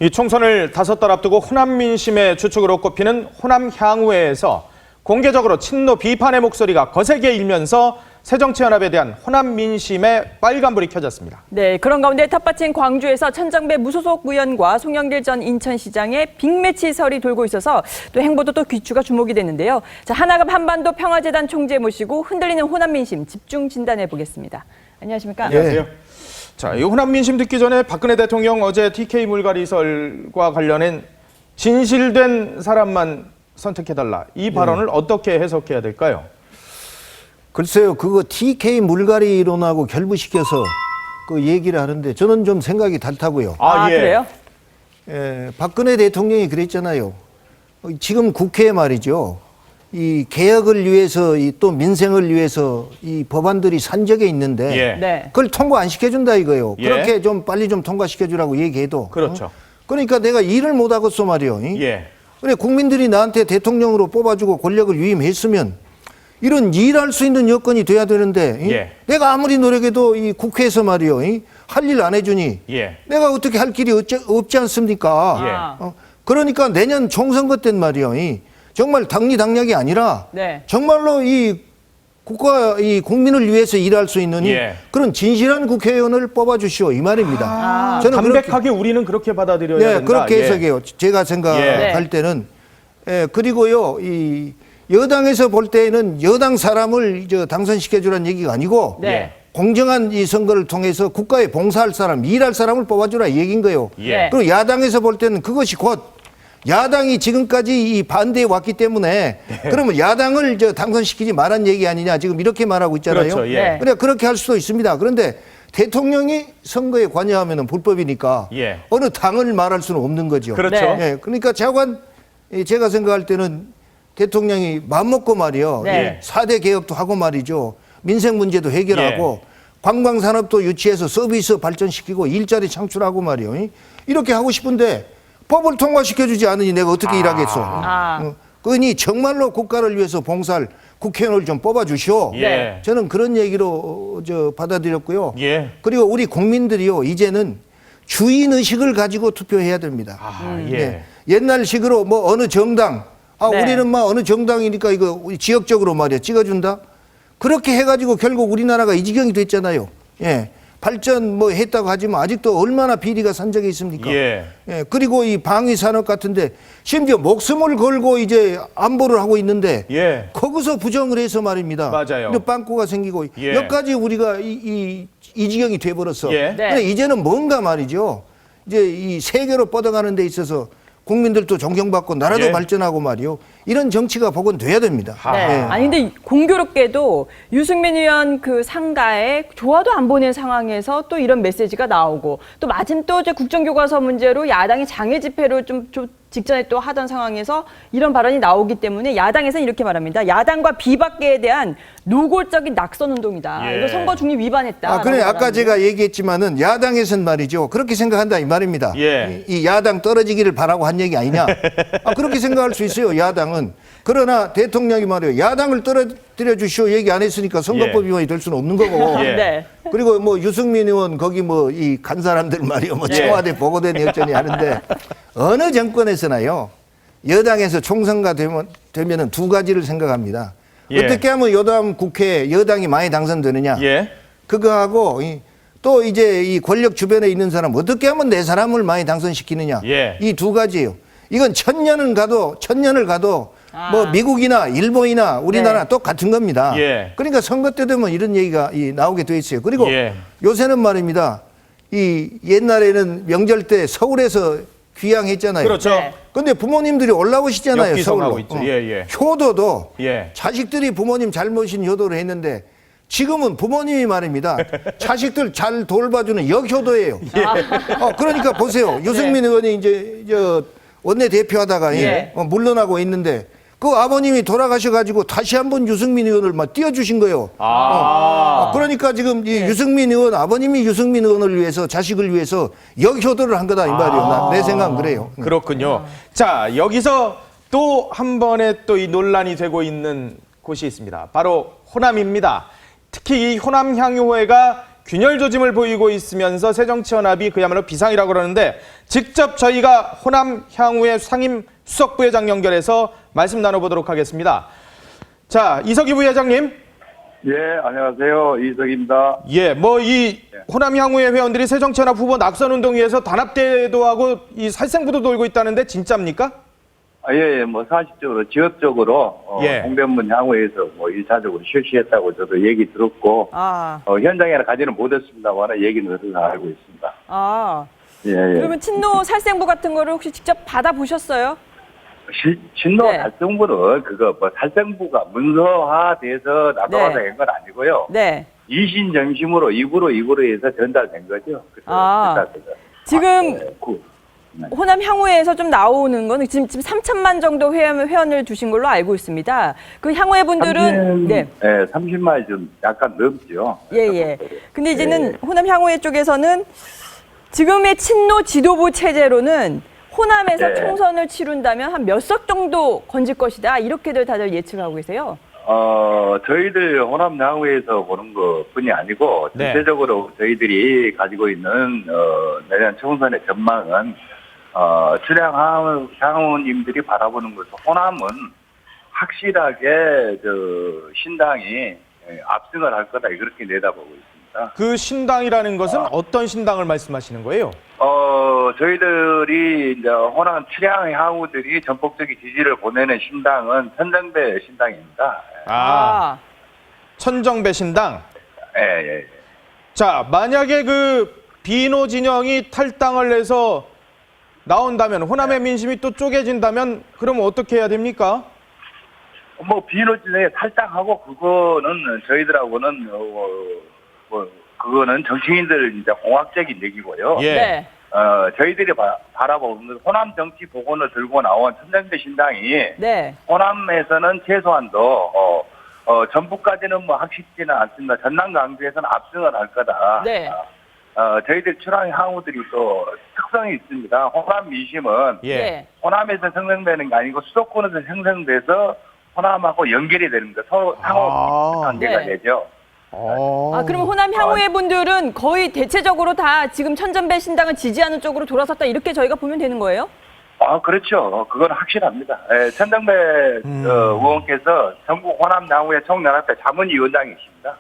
이 총선을 5달 앞두고 호남 민심의 주축으로 꼽히는 호남향후회에서 공개적으로 친노 비판의 목소리가 거세게 일면서 새정치연합에 대한 호남 민심에 빨간불이 켜졌습니다. 네, 그런 가운데 텃밭인 광주에서 천정배 무소속 의원과 송영길 전 인천시장의 빅매치설이 돌고 있어서 또 행보도 또 귀추가 주목이 됐는데요. 자, 하나갑 한반도 평화재단 총재 모시고 흔들리는 호남 민심 집중 진단해 보겠습니다. 안녕하십니까? 안녕하세요. 자, 이 호남 민심 듣기 전에 박근혜 대통령 어제 TK 물갈이설과 관련된 진실된 사람만 선택해달라. 이 발언을 어떻게 해석해야 될까요? 글쎄요, 그거 TK 물갈이 이론하고 결부시켜서 그 얘기를 하는데 저는 좀 생각이 다르다고요. 아, 예. 그래요? 박근혜 대통령이 그랬잖아요. 지금 국회에 말이죠. 이 개혁을 위해서 또 민생을 위해서 이 법안들이 산적에 있는데 예. 네. 그걸 통과 안 시켜준다 이거예요. 예. 그렇게 좀 빨리 좀 통과시켜주라고 얘기해도. 그렇죠. 그러니까 내가 일을 못 하겠어 말이요. 예. 그래 국민들이 나한테 대통령으로 뽑아주고 권력을 위임했으면 이런 일할 수 있는 여건이 돼야 되는데 예. 내가 아무리 노력해도 이 국회에서 말이요 할 일 안 해주니 예. 내가 어떻게 할 길이 없지 않습니까? 예. 그러니까 내년 총선거 때 말이요 정말 당리당략이 아니라 네. 정말로 이 국가 이 국민을 위해서 일할 수 있는 예. 그런 진실한 국회의원을 뽑아주시오 이 말입니다. 저는 담백하게 우리는 그렇게 받아들여야 네, 된다. 그렇게 예. 해석해요. 제가 생각할 예. 때는 그리고요 이 여당에서 볼 때는 여당 사람을 당선시켜주라는 얘기가 아니고 네. 공정한 이 선거를 통해서 국가에 봉사할 사람, 일할 사람을 뽑아주라 이 얘기인 거예요. 예. 그리고 야당에서 볼 때는 그것이 곧 야당이 지금까지 이 반대해 왔기 때문에 그러면 야당을 당선시키지 말란 얘기 아니냐 지금 이렇게 말하고 있잖아요. 그렇죠. 예. 네. 그래 그렇게 할 수도 있습니다. 그런데 대통령이 선거에 관여하면 불법이니까 예. 어느 당을 말할 수는 없는 거죠. 그렇죠. 네. 예, 그러니까 제가 생각할 때는 대통령이 맘먹고 말이요. 네. 4대 개혁도 하고 말이죠. 민생 문제도 해결하고 관광산업도 유치해서 서비스 발전시키고 일자리 창출하고 말이요. 이렇게 하고 싶은데 법을 통과시켜주지 않으니 내가 어떻게 일하겠어. 그러니 정말로 국가를 위해서 봉사할 국회의원을 좀 뽑아주시오. 예. 저는 그런 얘기로 받아들였고요. 예. 그리고 우리 국민들이요 이제는 주인의식을 가지고 투표해야 됩니다. 예. 옛날식으로 뭐 어느 정당 네. 우리는 막 어느 정당이니까 이거 우리 지역적으로 말이야 찍어준다. 그렇게 해가지고 결국 우리나라가 이 지경이 됐잖아요. 예. 발전 뭐 했다고 하지만 아직도 얼마나 비리가 산적에 있습니까? 예. 예. 그리고 이 방위 산업 같은데 심지어 목숨을 걸고 이제 안보를 하고 있는데 예. 거기서 부정을 해서 말입니다. 맞아요. 근데 빵꾸가 생기고 예. 여기까지 우리가 이 지경이 돼버렸어. 예. 네. 근데 이제는 뭔가 말이죠. 이제 이 세계로 뻗어가는 데 있어서 국민들도 존경받고 나라도 예. 발전하고 말이요. 이런 정치가 복원돼야 됩니다. 네. 예. 아니 근데 공교롭게도 유승민 의원 그 상가에 조화도 안 보낸 상황에서 또 이런 메시지가 나오고 또 마침 또 이제 국정교과서 문제로 야당이 장애 집회를 좀 직전에 또 하던 상황에서 이런 발언이 나오기 때문에 야당에서는 이렇게 말합니다. 야당과 비박계에 대한 노골적인 낙선 운동이다. 예. 이거 선거 중립 위반했다. 그래 아까 제가 얘기했지만은 야당에서는 말이죠. 그렇게 생각한다 이 말입니다. 예. 이 야당 떨어지기를 바라고 한 얘기 아니냐. 그렇게 생각할 수 있어요. 야당은. 그러나 대통령이 말이에요. 야당을 떨어뜨려 주시오 얘기 안 했으니까 선거법 위반이 될 수는 없는 거고. 예. 네. 그리고 뭐 유승민 의원 거기 뭐 이 간 사람들 말이요. 뭐 청와대 보고된 여전히 하는데 어느 정권에서나요. 여당에서 총선가 되면은 두 가지를 생각합니다. 예. 어떻게 하면 여당 국회에 여당이 많이 당선되느냐. 예. 그거하고 또 이제 이 권력 주변에 있는 사람 어떻게 하면 내 사람을 많이 당선시키느냐. 예. 이 두 가지예요. 이건 천년을 가도 뭐 미국이나 일본이나 우리나라 네. 똑같은 겁니다. 예. 그러니까 선거 때 되면 이런 얘기가 나오게 돼 있어요. 그리고 예. 요새는 말입니다. 이 옛날에는 명절 때 서울에서 귀향했잖아요. 그렇죠. 네. 근데 부모님들이 올라오시잖아요. 역기성하고 서울로. 있죠. 예, 예. 효도도 예. 자식들이 부모님 잘 모신 효도를 했는데 지금은 부모님이 말입니다. 자식들 잘 돌봐주는 역효도예요. 그러니까 보세요. 유승민 의원이 이제 원내 대표하다가 예. 물러나고 있는데 그 아버님이 돌아가셔가지고 다시 한번 유승민 의원을 막 띄워주신 거예요. 그러니까 지금 이 유승민 의원 아버님이 유승민 의원을 위해서 자식을 위해서 역효도를 한 거다 이 말이에요. 내 생각은 그래요. 그렇군요. 자, 여기서 또 한 번에 또 이 논란이 되고 있는 곳이 있습니다. 바로 호남입니다. 특히 이 호남향유회가 균열 조짐을 보이고 있으면서 새정치연합이 그야말로 비상이라고 그러는데 직접 저희가 호남 향후의 상임 수석부회장 연결해서 말씀 나눠보도록 하겠습니다. 자, 이석희 부회장님. 예, 안녕하세요. 이석입니다. 예, 뭐 이 호남 향후의 회원들이 새정치연합 후보 낙선운동위에서 단합대회도 하고 이 살생부도 돌고 있다는데 진짜입니까? 예, 뭐 사실적으로 지역적으로 예. 동대문 향후에서 뭐 1차적으로 실시했다고 저도 얘기 들었고 현장에 가지는 못했습니다만 얘기는 들어서 알고 있습니다. 예, 예. 그러면 친노 살생부 같은 거를 혹시 직접 받아보셨어요? 친노 네. 살생부는 그거 뭐 살생부가 문서화돼서 나도가서 네. 한 건 아니고요. 네. 이신 정심으로 입으로 해서 전달된 거죠. 그래서 지금 네, 호남 향후회에서 좀 나오는 건 지금 3천만 정도 회원을 두신 걸로 알고 있습니다. 그 향후회 분들은 30만이 좀 약간 넘죠. 예. 근데 이제는 호남 향후회 쪽에서는 지금의 친노 지도부 체제로는 호남에서 네. 총선을 치룬다면 한 몇 석 정도 건질 것이다. 이렇게들 다들 예측하고 계세요. 저희들 호남 향후에서 보는 것뿐이 아니고 네. 전체적으로 저희들이 가지고 있는 내년 총선의 전망은 출향 향후님들이 바라보는 것은 호남은 확실하게 신당이 압승을 할 거다 그렇게 내다보고 있습니다. 그 신당이라는 것은 어떤 신당을 말씀하시는 거예요? 저희들이 이제 호남 출향 향후들이 전폭적인 지지를 보내는 신당은 천정배 신당입니다. 천정배 신당. 예. 자, 만약에 그 비노 진영이 탈당을 해서 나온다면 호남의 민심이 또 쪼개진다면 그럼 어떻게 해야 됩니까? 뭐 비노진에 탈당하고 그거는 저희들하고는 그거는 정치인들 이제 공학적인 얘기고요. 예. 네. 저희들이 바라보는 호남 정치 복원을 들고 나온 천정배 신당이 네. 호남에서는 최소한도 전북까지는 뭐 확실치는 않습니다. 전남 강주에서는 압승을 할 거다. 네. 저희들 출항 향후들이 또 특성이 있습니다. 호남 민심은 예. 네. 호남에서 생성되는 게 아니고 수도권에서 생성돼서 호남하고 연결이 되는 거 서로 상호 관계가 네. 되죠. 그럼 호남 향후회 분들은 거의 대체적으로 다 지금 천정배 신당을 지지하는 쪽으로 돌아섰다 이렇게 저희가 보면 되는 거예요? 그렇죠. 그건 확실합니다. 천정배 의원께서 전국 호남 향후회 총연합회 자문위원장이십니다.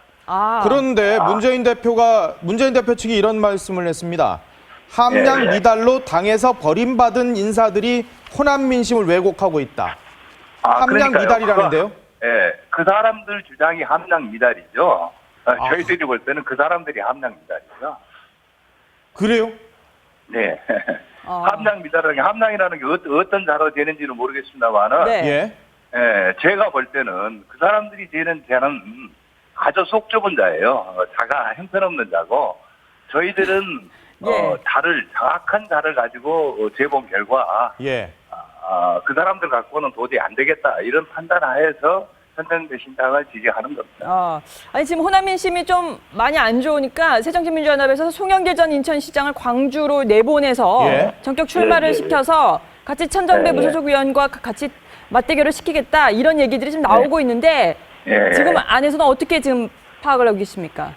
그런데 문재인 대표 측이 이런 말씀을 했습니다. 함량 예. 미달로 당에서 버림받은 인사들이 호남 민심을 왜곡하고 있다. 함량 미달이라는데요? 그 사람들 주장이 함량 미달이죠. 저희들이 볼 때는 그 사람들이 함량 미달이죠. 그래요? 네. 함량 미달이라는 함량이라는 게 어떤 자로 되는지는 모르겠습니다만은 네. 예. 제가 볼 때는 그 사람들이 되는 자는 아주 속 좁은 자예요. 자가 형편없는 자고 저희들은 정확한 자를 가지고 재본 결과 예. 그 사람들 갖고는 도저히 안 되겠다 이런 판단하에서 천정배 신당을 지지하는 겁니다. 아니 지금 호남 민심이 좀 많이 안 좋으니까 새정치민주연합에서 송영길 전 인천시장을 광주로 내보내서 예. 전격 출마를 시켜서 같이 천정배 예. 무소속 의원과 같이 맞대결을 시키겠다 이런 얘기들이 지금 나오고 있는데 지금 안에서는 어떻게 지금 파악을 하고 계십니까?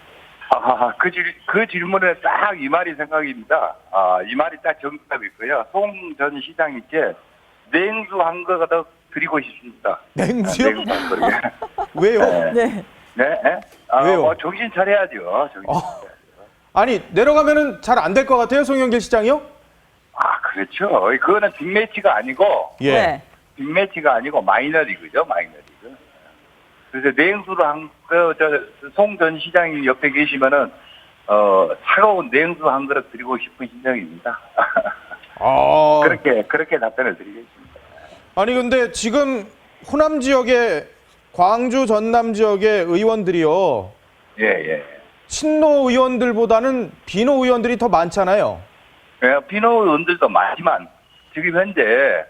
그 질문에 딱 이 말이 생각입니다. 이 말이 딱 정답이 있고요. 송 전 시장님께 냉수 한 거 더 드리고 싶습니다. 냉수요? 냉수 한 그릇. 왜요? 네. 네? 왜요? 정신 차려야죠. 아니, 내려가면은 잘 안 될 것 같아요, 송영길 시장이요? 그렇죠. 그거는 빅매치가 아니고, 네. 빅매치가 아니고 마이너리그죠, 마이너리그. 그래서 냉수를 송 전 시장님 옆에 계시면은, 차가운 냉수 한 그릇 드리고 싶은 심정입니다. 그렇게 답변을 드리겠습니다. 아니, 근데 지금 호남 지역에, 광주 전남 지역의 의원들이요. 예. 친노 의원들보다는 비노 의원들이 더 많잖아요. 비노 의원들도 많지만, 지금 현재,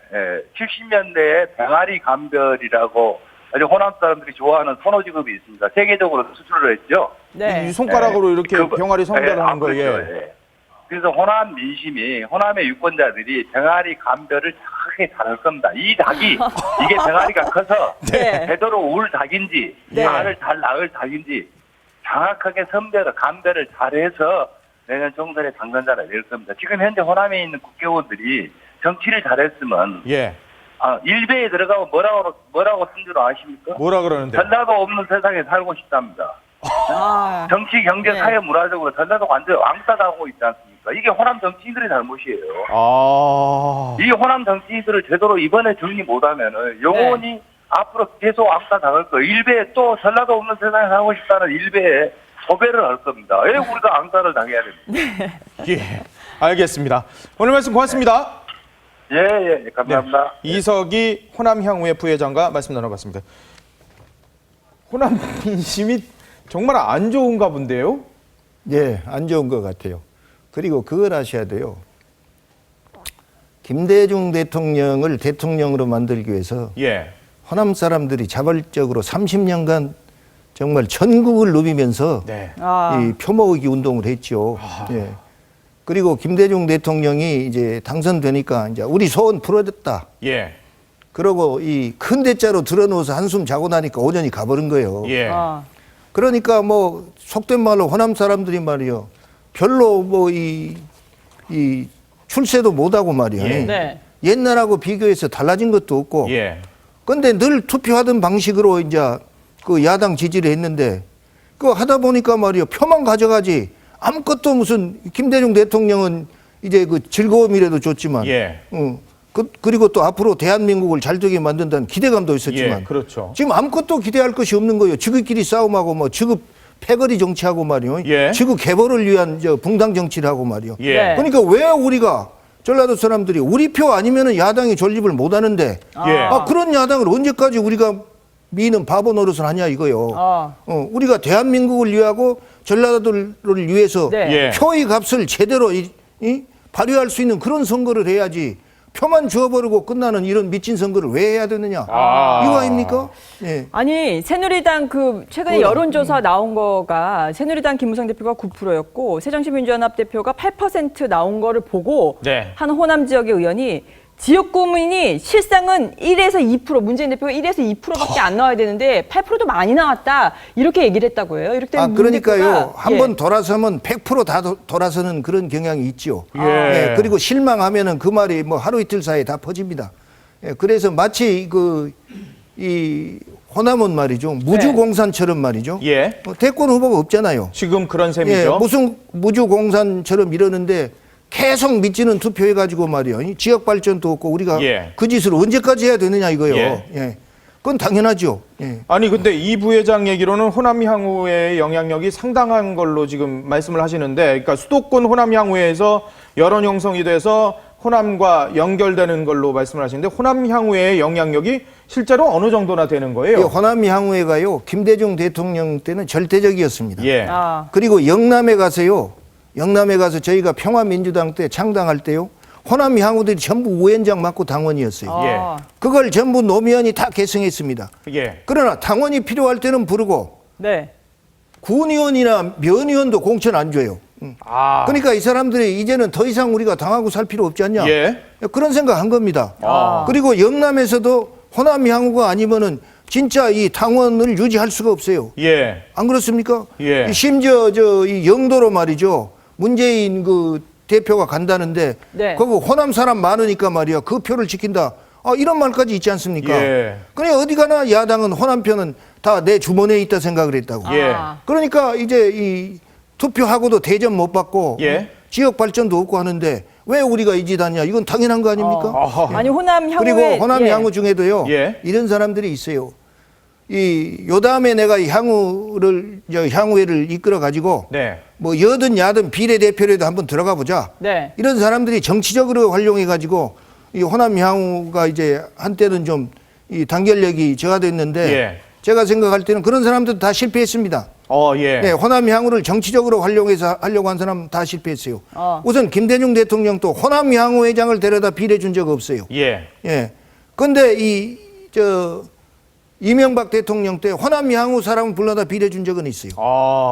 70년대에 병아리 감별이라고 아주 호남 사람들이 좋아하는 선호직업이 있습니다. 세계적으로 수출을 했죠. 네. 이 손가락으로 이렇게 병아리 성별하는 거예요. 그렇죠. 그래서 호남 민심이 호남의 유권자들이 병아리 감별을 정확하게 잘할 겁니다. 이 닭이 이게 병아리가 커서 네. 제대로 울 닭인지 네. 알을 잘 낳을 닭인지 정확하게 감별을 잘해서 내년 총선에 당선자를 낼 겁니다. 지금 현재 호남에 있는 국회의원들이 정치를 잘했으면 예. 일베에 들어가면 뭐라고 쓴 줄 아십니까? 뭐라 그러는데? 전라도 없는 세상에 살고 싶답니다. 아, 정치, 경제, 네. 사회, 문화적으로 전라도가 완전 왕따 당하고 있지 않습니까? 이게 호남 정치인들의 잘못이에요. 아. 이 호남 정치인들을 제대로 이번에 정리 못하면은 영원히 앞으로 계속 왕따 당할 거예요. 일베에 또 전라도 없는 세상에 살고 싶다는 일베에 소배를 할 겁니다. 왜 우리가 왕따를 당해야 됩니까? 예. 알겠습니다. 오늘 말씀 고맙습니다. 예, 감사합니다. 이석이 호남향후의 부회장과 말씀 나눠봤습니다. 호남 민심이 정말 안 좋은가 본데요? 예, 안 좋은 것 같아요. 그리고 그걸 아셔야 돼요. 김대중 대통령을 대통령으로 만들기 위해서 예. 호남 사람들이 자발적으로 30년간 정말 전국을 누비면서 네. 아. 이 표모으기 운동을 했죠. 예. 그리고 김대중 대통령이 이제 당선되니까 이제 우리 소원 풀어졌다. 예. 그러고 이 큰 대자로 들어누워서 한숨 자고 나니까 5년이 가버린 거예요. 예. 아. 그러니까 뭐 속된 말로 호남 사람들이 말이요. 별로 뭐 이 출세도 못하고 말이요. 예. 네. 옛날하고 비교해서 달라진 것도 없고. 예. 근데 늘 투표하던 방식으로 이제 그 야당 지지를 했는데 그거 하다 보니까 말이요. 표만 가져가지 아무것도 무슨 김대중 대통령은 이제 그 즐거움이라도 줬지만. 예. 그리고 또 앞으로 대한민국을 잘 되게 만든다는 기대감도 있었지만. 예. 그렇죠. 지금 아무것도 기대할 것이 없는 거예요. 지극끼리 싸움하고 뭐 지극 패거리 정치하고 말이요. 예. 지극 개벌을 위한 붕당 정치를 하고 말이요. 예. 네. 그러니까 왜 우리가 전라도 사람들이 우리 표 아니면은 야당이 존립을 못 하는데 예. 그런 야당을 언제까지 우리가 미는 바보 노릇을 하냐 이거요. 우리가 대한민국을 위하고 전라도를 위해서 네. 예. 표의 값을 제대로 발휘할 수 있는 그런 선거를 해야지 표만 주어버리고 끝나는 이런 미친 선거를 왜 해야 되느냐. 이거 아닙니까? 예. 아니 새누리당 그 최근에 여론조사 나온 거가 새누리당 김무성 대표가 9%였고 새정치민주연합 대표가 8% 나온 거를 보고 네. 한 호남 지역의 의원이 지역 구민이 실상은 1에서 2% 문재인 대표가 1에서 2%밖에 안 나와야 되는데 8%도 많이 나왔다 이렇게 얘기를 했다고 해요. 이렇게 되면 그러니까요. 한 번 예. 돌아서면 100% 다 돌아서는 그런 경향이 있죠. 예. 그리고 실망하면은 그 말이 뭐 하루 이틀 사이에 다 퍼집니다. 예, 그래서 마치 이 호남은 말이죠. 무주공산처럼 말이죠. 예. 대권 후보가 없잖아요. 지금 그런 예, 셈이죠. 무슨 무주공산처럼 이러는데 계속 미치는 투표해가지고 말이요. 지역 발전도 없고 우리가 예. 그 짓을 언제까지 해야 되느냐 이거요. 예. 예. 그건 당연하죠. 예. 아니 근데 이 부회장 얘기로는 호남향후의 영향력이 상당한 걸로 지금 말씀을 하시는데, 그러니까 수도권 호남향후에서 여론 형성이 돼서 호남과 연결되는 걸로 말씀을 하시는데 호남향후의 영향력이 실제로 어느 정도나 되는 거예요? 이 호남 향후회가요. 김대중 대통령 때는 절대적이었습니다. 예. 그리고 영남에 가서요. 영남에 가서 저희가 평화민주당 때 창당할 때요. 호남 향후들이 전부 우연장 맡고 당원이었어요. 그걸 전부 노무현이 다 계승했습니다. 예. 그러나 당원이 필요할 때는 부르고 네. 군의원이나 면의원도 공천 안 줘요. 그러니까 이 사람들이 이제는 더 이상 우리가 당하고 살 필요 없지 않냐. 예. 그런 생각한 겁니다. 그리고 영남에서도 호남 향후가 아니면은 진짜 이 당원을 유지할 수가 없어요. 예. 안 그렇습니까? 예. 심지어 이 영도로 말이죠. 문재인 그 대표가 간다는데 네. 거기 호남 사람 많으니까 말이야. 그 표를 지킨다. 이런 말까지 있지 않습니까? 예. 그러니까 어디 가나 야당은 호남 표는 다 내 주머니에 있다 생각을 했다고. 예. 그러니까 이제 이 투표하고도 대접 못 받고 예. 지역 발전도 없고 하는데 왜 우리가 이 짓 하냐? 이건 당연한 거 아닙니까? 아하. 아니 호남 향후에 그리고 호남 예. 향후 중에도요. 예. 이런 사람들이 있어요. 요 다음에 내가 이 향후회를 이끌어 가지고 네. 뭐 여든 야든 비례대표라도 한번 들어가 보자. 네. 이런 사람들이 정치적으로 활용해 가지고 이 호남 향후가 이제 한때는 좀 이 단결력이 저하됐는데 예. 제가 생각할 때는 그런 사람들 다 실패했습니다. 예. 네, 호남 향후를 정치적으로 활용해서 하려고 한 사람 다 실패했어요. 우선 김대중 대통령도 호남 향후 회장을 데려다 비례 준 적 없어요. 예. 예. 근데 이명박 대통령 때 호남 향후 사람을 불러다 비례 준 적은 있어요.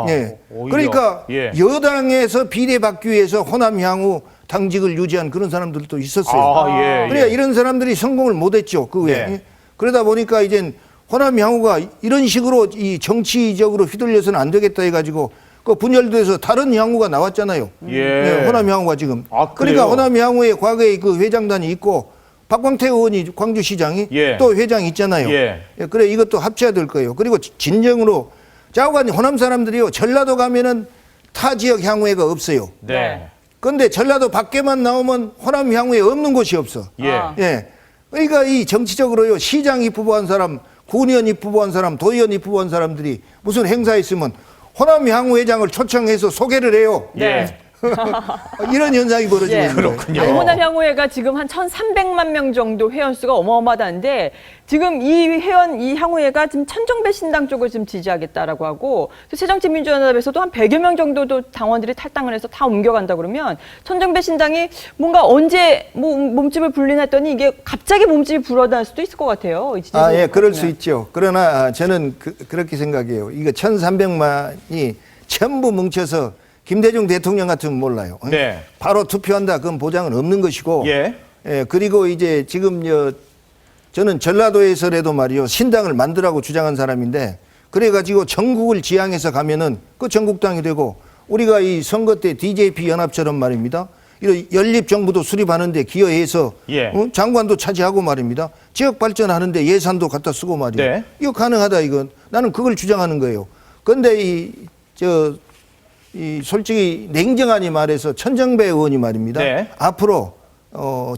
예. 오히려. 그러니까 예. 여당에서 비례 받기 위해서 호남 향후 당직을 유지한 그런 사람들도 있었어요. 예. 그러니까 이런 사람들이 성공을 못 했죠. 그 외에. 네. 그러다 보니까 이젠 호남 향후가 이런 식으로 이 정치적으로 휘둘려서는 안 되겠다 해가지고 그 분열돼서 다른 향후가 나왔잖아요. 예. 호남 향후가 지금. 아, 그러니까 그래요? 호남 향후에 과거에 그 회장단이 있고 박광태 의원이 광주시장이 예. 또 회장이 있잖아요. 예. 그래 이것도 합쳐야 될 거예요. 그리고 진정으로 좌우간 호남 사람들이요. 전라도 가면은 타 지역 향후회가 없어요. 네. 그런데 전라도 밖에만 나오면 호남 향후에 없는 곳이 없어. 예. 아. 예. 그러니까 이 정치적으로요. 시장 입후보한 사람, 군의원 입후보한 사람, 도의원 입후보한 사람들이 무슨 행사 있으면 호남 향후회장을 초청해서 소개를 해요. 예. 이런 현상이 벌어지고 예. 있는 거예요. 그렇군요. 아니, 호남 향후회가 지금 한 1,300만 명 정도 회원 수가 어마어마하다는데 지금 이 향후회가 지금 천정배 신당 쪽을 지금 지지하겠다라고 하고 또 새정치민주연합에서도 한 100여 명 정도도 당원들이 탈당을 해서 다 옮겨간다 그러면 천정배 신당이 뭔가 언제 몸집을 불리나 했더니 이게 갑자기 몸집이 불어날 수도 있을 것 같아요. 이 지지율 예, 그럴 수 같으면. 있죠. 그러나 저는 그렇게 생각해요. 이거 1,300만이 전부 뭉쳐서 김대중 대통령 같으면 몰라요. 네. 바로 투표한다. 그건 보장은 없는 것이고. 예. 그리고 이제 지금 저는 전라도에서라도 말이요. 신당을 만들라고 주장한 사람인데 그래가지고 전국을 지향해서 가면은 그 전국당이 되고 우리가 이 선거 때 DJP 연합처럼 말입니다. 이런 연립정부도 수립하는데 기여해서 예. 장관도 차지하고 말입니다. 지역 발전하는데 예산도 갖다 쓰고 말이에요. 네. 이거 가능하다 이건. 나는 그걸 주장하는 거예요. 그런데 솔직히 냉정하니 말해서 천정배 의원이 말입니다. 네. 앞으로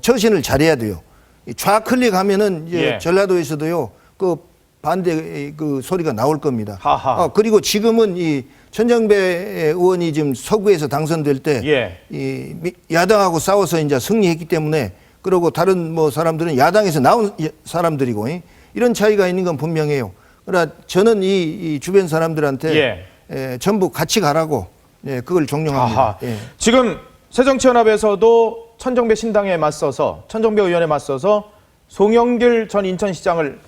처신을 잘해야 돼요. 이 좌클릭 하면은 이제 예. 전라도에서도요 그 반대 그 소리가 나올 겁니다. 하하. 그리고 지금은 이 천정배 의원이 지금 서구에서 당선될 때 예. 이 야당하고 싸워서 이제 승리했기 때문에 그리고 다른 사람들은 야당에서 나온 사람들이고 이런 차이가 있는 건 분명해요. 그러나 저는 이 주변 사람들한테 전부 같이 가라고 그걸 종용합니다. 아하. 지금 새정치연합에서도 천정배 신당에 맞서서 천정배 의원에 맞서서 송영길 전 인천시장을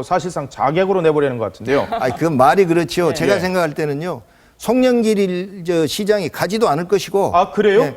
사실상 자객으로 내보려는 것 같은데요. 그건 말이 그렇죠. 제가 예. 생각할 때는요. 송영길 시장이 가지도 않을 것이고. 아, 그래요?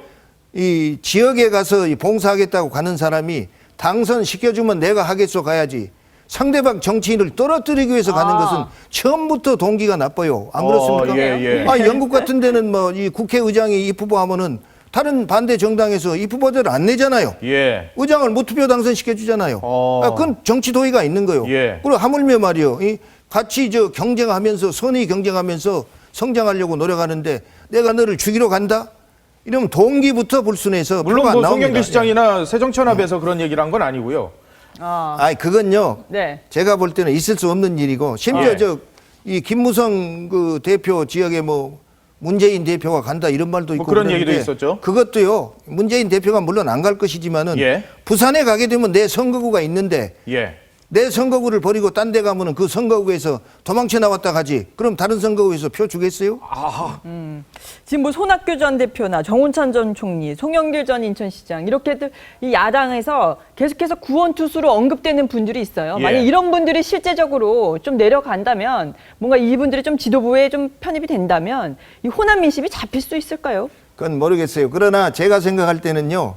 이 지역에 가서 봉사하겠다고 가는 사람이 당선시켜주면 내가 하겠소 가야지. 상대방 정치인을 떨어뜨리기 위해서 가는 것은 처음부터 동기가 나빠요. 안 그렇습니까? 예. 영국 같은 데는 이 국회의장이 입후보하면은 다른 반대 정당에서 입후보들을 안 내잖아요. 예. 의장을 무투표 당선시켜 주잖아요. 그건 정치 도의가 있는 거예요. 예. 그리고 하물며 말이요. 같이 경쟁하면서 선의 경쟁하면서 성장하려고 노력하는데 내가 너를 죽이러 간다? 이러면 동기부터 불순해서 물론 표가 안 나옵니다. 송영길 시장이나 새정치연합에서 그런 얘기를 한 건 아니고요. 그건요. 네. 제가 볼 때는 있을 수 없는 일이고 심지어 예. 이 김무성 그 대표 지역에 문재인 대표가 간다 이런 말도 있고 그런 얘기도 그러는데 있었죠. 그것도요. 문재인 대표가 물론 안 갈 것이지만은 예. 부산에 가게 되면 내 선거구가 있는데 예. 내 선거구를 버리고 딴 데 가면은 그 선거구에서 도망쳐 나왔다 가지. 그럼 다른 선거구에서 표 주겠어요? 지금 손학규 전 대표나 정운찬 전 총리, 송영길 전 인천시장 이렇게들 이 야당에서 계속해서 구원투수로 언급되는 분들이 있어요. 예. 만약 이런 분들이 실제적으로 좀 내려간다면 뭔가 이분들이 좀 지도부에 좀 편입이 된다면 이 호남 민심이 잡힐 수 있을까요? 그건 모르겠어요. 그러나 제가 생각할 때는요.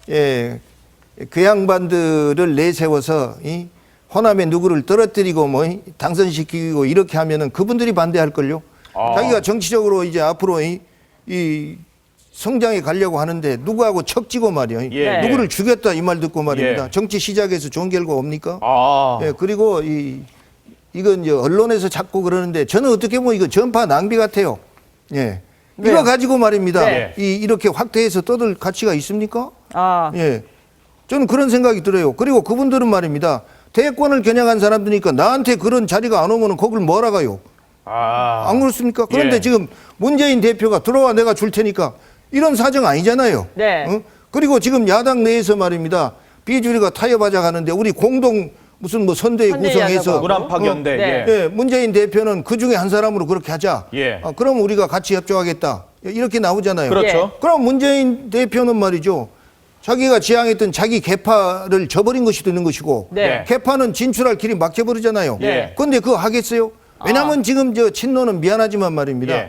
그 양반들을 내세워서 호남에 누구를 떨어뜨리고 당선시키고 이렇게 하면은 그분들이 반대할걸요. 자기가 정치적으로 이제 앞으로 이 성장에 가려고 하는데 누구하고 척지고 말이요. 예. 누구를 죽였다 이 말 듣고 말입니다. 예. 정치 시작해서 좋은 결과 옵니까? 아. 그리고 이건 이제 언론에서 자꾸 그러는데 저는 어떻게 보면 이거 전파 낭비 같아요. 왜요? 이거 가지고 말입니다. 네. 이렇게 확대해서 떠들 가치가 있습니까? 예. 저는 그런 생각이 들어요. 그리고 그분들은 말입니다. 대권을 겨냥한 사람들이니까 나한테 그런 자리가 안 오면 거길 뭐라 가요? 안 그렇습니까? 그런데 예. 지금 문재인 대표가 들어와 내가 줄 테니까 이런 사정 아니잖아요. 네. 그리고 지금 야당 내에서 말입니다. 비주류가 타협하자 하는데 우리 공동 무슨 선대위 구성해서 문안파견대. 네. 문재인 대표는 그 중에 한 사람으로 그렇게 하자. 그럼 우리가 같이 협조하겠다. 이렇게 나오잖아요. 그렇죠. 그럼 문재인 대표는 말이죠. 자기가 지향했던 자기 개파를 저버린 것이 되는 것이고 네. 개파는 진출할 길이 막혀버리잖아요. 네. 그런데 그거 하겠어요? 왜냐하면 지금 친노는 미안하지만 말입니다.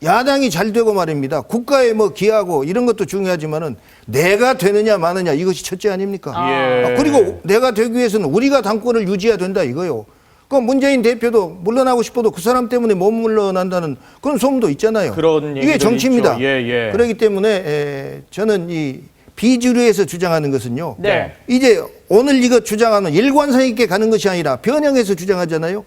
야당이 잘 되고 말입니다. 국가에 기여하고 이런 것도 중요하지만은 내가 되느냐 마느냐 이것이 첫째 아닙니까? 예. 그리고 내가 되기 위해서는 우리가 당권을 유지해야 된다 이거요. 그 문재인 대표도 물러나고 싶어도 그 사람 때문에 못 물러난다는 그런 소문도 있잖아요. 그런 이게 얘기들이 정치입니다. 있죠. 예. 그렇기 때문에 저는 이 비주류에서 주장하는 것은요. 네. 이제 오늘 이거 주장하는 일관성 있게 가는 것이 아니라 변형해서 주장하잖아요.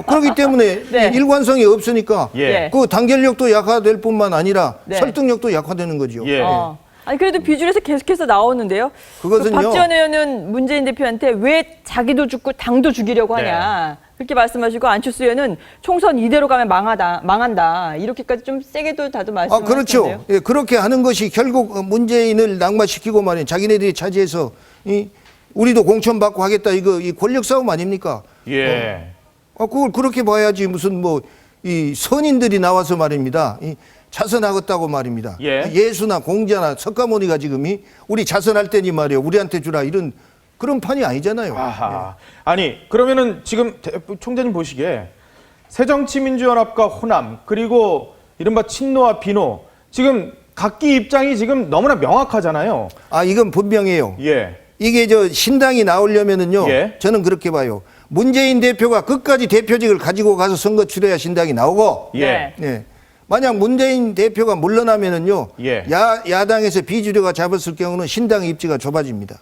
그렇기 때문에 네. 일관성이 없으니까 예. 그 단결력도 약화될 뿐만 아니라 네. 설득력도 약화되는 거죠. 예. 아니 그래도 비주류에서 계속해서 나오는데요. 그것은요. 박지원 의원은 문재인 대표한테 왜 자기도 죽고 당도 죽이려고 하냐 그렇게 말씀하시고 안철수 의원은 총선 이대로 가면 망한다 이렇게까지 좀 세게도 다도 말씀하셨는데요. 그렇죠. 예, 그렇게 하는 것이 결국 문재인을 낙마시키고 말이에요. 자기네들이 차지해서 우리도 공천받고 하겠다 이 권력 싸움 아닙니까? 예. 그걸 그렇게 봐야지 무슨 뭐 이 선인들이 나와서 말입니다. 자선하겠다고 말입니다. 예. 예수나 공자나 석가모니가 지금 우리 자선할 때니 말이에요. 우리한테 주라 이런 그런 판이 아니잖아요. 아하. 아니 그러면은 지금 총재님 보시기에 새정치민주연합과 호남 그리고 이른바 친노와 비노 지금 각기 입장이 지금 너무나 명확하잖아요. 이건 분명해요. 예. 이게 신당이 나오려면은요. 예. 저는 그렇게 봐요. 문재인 대표가 끝까지 대표직을 가지고 가서 선거 치러야 신당이 나오고. 예. 네. 만약 문재인 대표가 물러나면은요. 예. 야당에서 비주류가 잡았을 경우는 신당의 입지가 좁아집니다.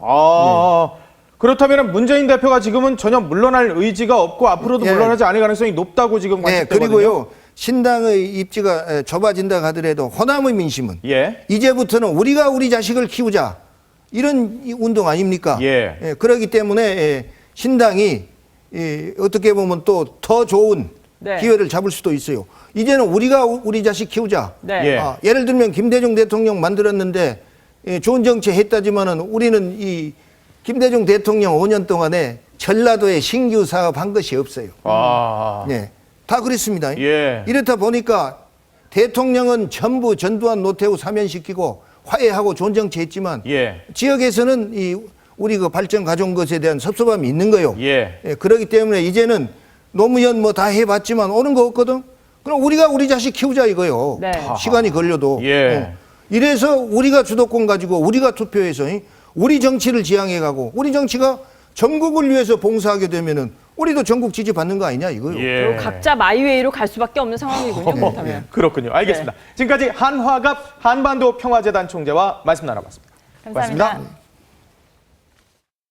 그렇다면 문재인 대표가 지금은 전혀 물러날 의지가 없고 앞으로도 예. 물러나지 않을 가능성이 높다고 지금 네. 관측되거든요. 그리고요. 신당의 입지가 좁아진다 하더라도 호남의 민심은 예. 이제부터는 우리가 우리 자식을 키우자 이런 운동 아닙니까? 예. 그렇기 때문에 신당이 어떻게 보면 또 더 좋은 네. 기회를 잡을 수도 있어요. 이제는 우리가 우리 자식 키우자. 네. 예. 예를 들면 김대중 대통령 만들었는데 좋은 정치 했다지만은 우리는 이 김대중 대통령 5년 동안에 전라도에 신규 사업 한 것이 없어요. 네. 다 그랬습니다. 예. 이렇다 보니까 대통령은 전부 전두환 노태우 사면시키고 화해하고 좋은 정치 했지만 예. 지역에서는 우리 그 발전 가져온 것에 대한 섭섭함이 있는 거예요. 예. 그렇기 때문에 이제는 노무현 뭐 다 해봤지만 오는 거 없거든. 그럼 우리가 우리 자식 키우자 이거요. 네. 시간이 걸려도. 예. 이래서 우리가 주도권 가지고 우리가 투표해서 우리 정치를 지향해가고 우리 정치가 전국을 위해서 봉사하게 되면은 우리도 전국 지지 받는 거 아니냐 이거요. 예. 그리고 각자 마이웨이로 갈 수밖에 없는 상황이군요. 그렇다면. 그렇군요. 알겠습니다. 지금까지 한화갑 한반도 평화재단 총재와 말씀 나눠봤습니다. 감사합니다.